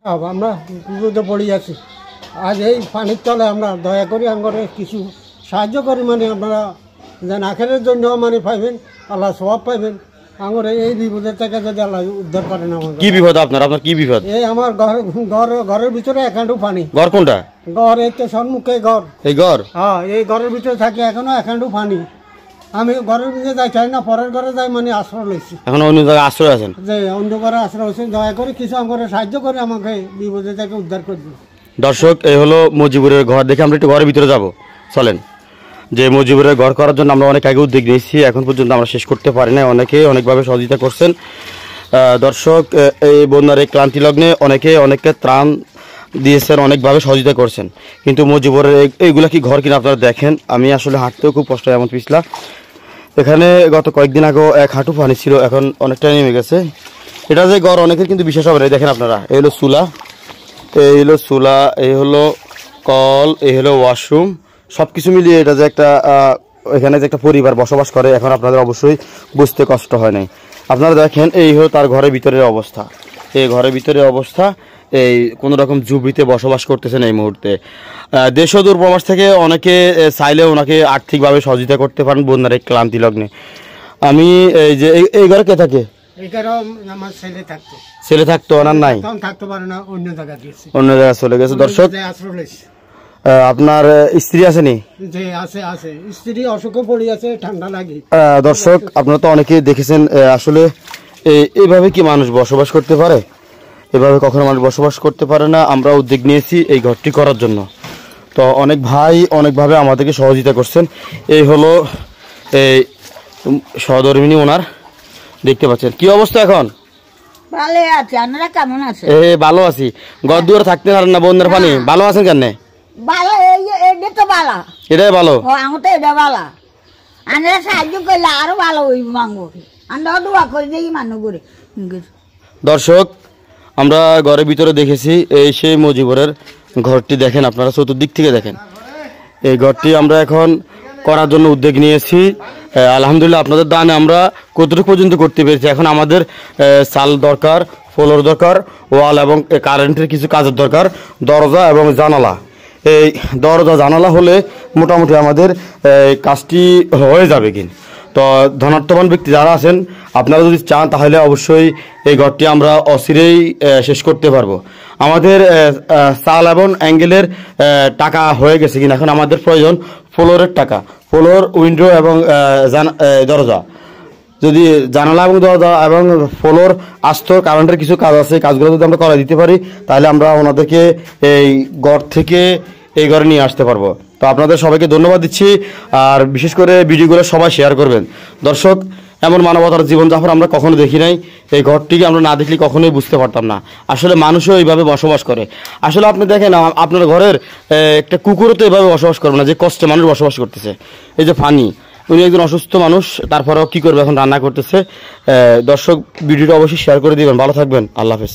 আমরা বিপদে পড়ে আছি। আজ এই পানির তলে আমরা দয়া করি আমরা কিছু সাহায্য করি, মানে আপনারা যেন আখেরের জন্য মানে পাইবেন, আল্লাহ সওয়াব পাইবেন। আমার এই বিপদের থেকে যদি আল্লাহ উদ্ধার করেন। আমার কি বিপদ আপনার কি বিপদ? এই আমার ঘরের ভিতরে একান্টু পানি। ঘর কোনটা? ঘর এই তো সম্মুখে ঘর। এই ঘর? হ্যাঁ, এই ঘরের ভিতরে থাকে এখনো একান্টু পানি। আমি ঘরের ভিতরে যাই চাই না, পরের ঘরে যাই, মানে আশ্রয় লইছি। এখন অন্য জায়গায় আশ্রয় আছেন? যে অন্য ঘরে আশ্রয় হয়েছে, দয়া করে কিছু আমার সাহায্য করে আমাকে বিপদের থেকে উদ্ধার করবে। দর্শক, এই হলো মজিবুরের ঘর। দেখে আমরা একটু ঘরের ভিতরে যাব, চলেন। যে মজিবুরের ঘর করার জন্য আমরা অনেক আগে উদ্যোগ নিয়েছি, এখন পর্যন্ত আমরা শেষ করতে পারি না। অনেকে অনেকভাবে সহযোগিতা করছেন। দর্শক, এই বন্যার এই ক্লান্তি লগ্নে অনেকে ত্রাণ দিয়েছেন, অনেকভাবে সহযোগিতা করছেন, কিন্তু মজিবুরের এইগুলা কি ঘর কিনা আপনারা দেখেন। আমি আসলে হাঁটতেও খুব কষ্ট, এমন পিছলা। এখানে গত কয়েকদিন আগেও এক হাঁটু পানি ছিল, এখন অনেকটা নেমে গেছে। এটা যে ঘর অনেকের কিন্তু বিশেষ হবে না। দেখেন আপনারা, এই হলো চুলা, এই হলো কল, এই হলো ওয়াশরুম, সব কিছু মিলিয়ে এটা যে একটা এখানে যে একটা পরিবার বসবাস করে, এখন আপনাদের অবশ্যই বুঝতে কষ্ট হয় নাই। আপনারা দেখেন, এই হলো তার ঘরের ভিতরের অবস্থা। এই ঘরের ভিতরের অবস্থা, এই কোনো রকম ঝুপড়িতে বসবাস করতেছেন এই মুহূর্তে। দেশ ও দূর প্রবাস থেকে অনেকে চাইলে ওনাকে আর্থিকভাবে সহযোগিতা করতে পারেন বন্যার এই ক্লান্তি লগ্নে। আমি এই যে এই ঘরে কে থাকে? আমার ছেলে থাকতো, ওনার নাই, থাকতে পারে না, অন্য জায়গায় গেছে, অন্য জায়গায় চলে গেছে। দর্শক, আপনার স্ত্রী আসেনি? যে আছে স্ত্রী অসুখে পড়ে আছে, ঠান্ডা লাগে। দর্শক, আপনারা তো অনেকেই দেখেছেন, আসলে এইভাবে কি মানুষ বসবাস করতে পারে? এভাবে কখনো মানুষ বসবাস করতে পারে না। আমরা উদ্যোগ নিয়েছি এই ঘরটি করার জন্য, তো অনেক ভাই অনেকভাবে আমাদেরকে সহযোগিতা করছেন। এই হলো এই সহধর্মিনী ওনার, দেখতে পাচ্ছেন কি অবস্থা। এখন ভালো আছি, আপনারা কেমন আছেন? ভালো আছি। ঘর দুয়ারে থাকতে পারেন না বন্যার পানি, ভালো আছেন কেন? ভালো, এটা তো ভালো, এটাই ভালো। আমার তো এটা ভালো। আপনারা সাহায্য করলে আরো ভালো হইব। মাঙ্গো আমরা দোয়া করে দেখি মানুষ করে। দর্শক, আমরা ঘরের ভিতরে দেখেছি, এই সেই মজিবুরের ঘরটি দেখেন আপনারা, চতুর্দিক থেকে দেখেন। এই ঘরটি আমরা এখন করার জন্য উদ্যোগ নিয়েছি। আলহামদুলিল্লাহ, আপনাদের দানে আমরা কতটুকু পর্যন্ত করতে পেরেছি। এখন আমাদের চাল দরকার, ফ্লোর দরকার, ওয়াল এবং কারেন্টের কিছু কাজের দরকার, দরজা এবং জানালা। এই দরজা জানালা হলে মোটামুটি আমাদের কাজটি হয়ে যাবে। কিন্তু তো ধনাত্মবান ব্যক্তি যারা আছেন, আপনারা যদি চান তাহলে অবশ্যই এই ঘরটি আমরা অচিরেই শেষ করতে পারবো। আমাদের চাল এবং অ্যাঙ্গেলের টাকা হয়ে গেছে, কিনা এখন আমাদের প্রয়োজন ফ্লোরের টাকা, ফ্লোর, উইন্ডো এবং দরজা। যদি জানালা এবং দরজা এবং ফ্লোর, আস্তর, কারেন্টের কিছু কাজ আছে, কাজগুলো যদি আমরা করে দিতে পারি তাহলে আমরা ওনাদেরকে এই ঘর থেকে এই ঘরে নিয়ে আসতে পারবো। তো আপনাদের সবাইকে ধন্যবাদ দিচ্ছি, আর বিশেষ করে ভিডিওগুলো সবাই শেয়ার করবেন। দর্শক, এমন মানবতার জীবনযাপন আমরা কখনো দেখি নাই। এই ঘরটিকে আমরা না দেখলে কখনোই বুঝতে পারতাম না আসলে মানুষও এইভাবে বসবাস করে। আসলে আপনি দেখেন, আপনার ঘরের একটা কুকুরও তো এইভাবে বসবাস করবে না, যে কষ্টে মানুষ বসবাস করতেছে। এই যে ফানি, উনি একজন অসুস্থ মানুষ, তারপরেও কি করবে, এখন রান্না করতেছে। দর্শক, ভিডিওটা অবশ্যই শেয়ার করে দিবেন। ভালো থাকবেন, আল্লাহ হাফেজ।